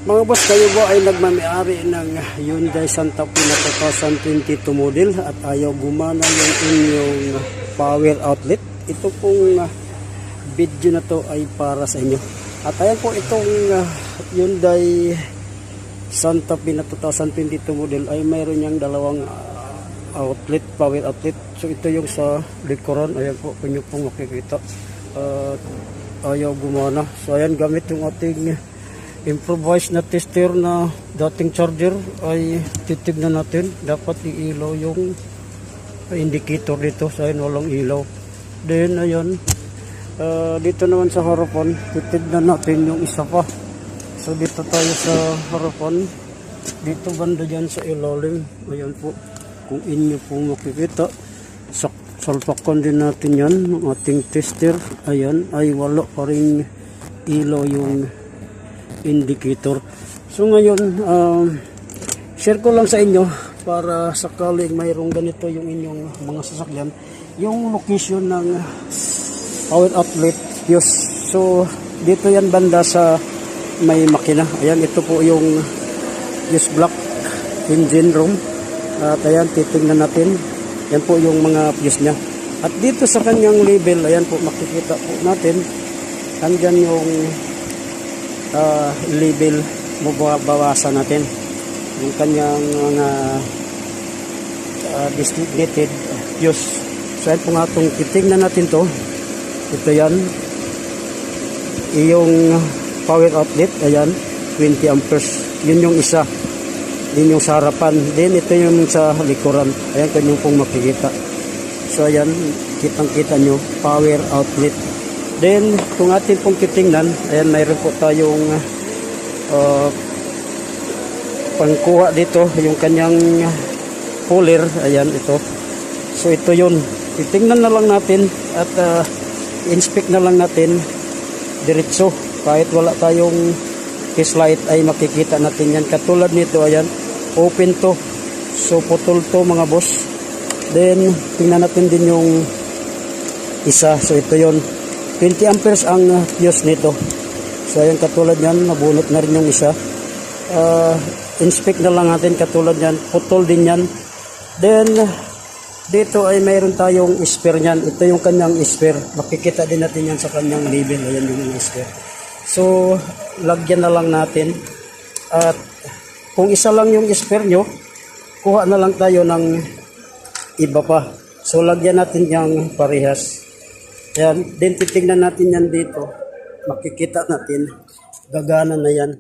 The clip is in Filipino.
Mga boss, kayo ba ay nagmamayari ng Hyundai Santa Fe na 2022 model at ayaw gumana yung inyong power outlet? Ito pong video na to ay para sa inyo. At ayan po itong Hyundai Santa Fe na 2022 model ay mayroon niyang dalawang outlet, power outlet. So ito yung sa likuran, ayan po, kung nyo pong makikita. Ayaw gumana. So ayan, gamit yung ating improvised na tester na dating charger ay titignan natin. Dapat iilaw yung indicator dito. So ayan, walang ilaw. Then ayan, dito naman sa harapan, titignan natin yung isa pa. So dito tayo sa harapan, dito banda dyan sa ilalim. Ayan po, kung inyo po makikita, salpakan din natin yan ng ating tester. Ayan, ay wala pa rin ilaw yung indicator. So ngayon, share ko lang sa inyo para sakaling mayroong ganito yung inyong mga sasakyan, yung location ng power outlet fuse. So dito yan banda sa may makina. Ayan, ito po yung fuse block, engine room. At ayan, titingnan natin. Yan po yung mga fuse nya. At dito sa kanyang label, ayan po, makikita po natin, andyan yung label, mabawasan natin yung kanyang mga designated fuse. So ayan po nga itong titingnan natin to. Ito yan, yung power outlet, ayan, 20 amperes. Yun yung isa. Din yung sa harapan. Then ito yung sa likuran. Ayan, kanyang pong makikita. So ayan, kitang-kita nyo, power outlet. Then, kung atin pong titingnan, ayan, mayroon po tayong pangkuha dito, yung kanyang puller. Ayan, ito. So ito yun. Titingnan na lang natin at inspect na lang natin diretso. Kahit wala tayong test light ay makikita natin yan. Katulad nito, ayan, open to. So putol to mga boss. Then tingnan natin din yung isa. So ito yon, 20 amperes ang fuse nito. So ayan, katulad yan, nabunot na rin yung isa. Inspect na lang natin, katulad yan, putol din yan. Then dito ay mayroon tayong spare nyan. Ito yung kanyang spare. Makikita din natin yan sa kanyang label. Ayan yung spare. So lagyan na lang natin. At kung isa lang yung spare nyo, kuha na lang tayo ng iba pa. So lagyan natin yung parehas. Ayan, din titignan natin yan dito. Makikita natin, gagana na yan.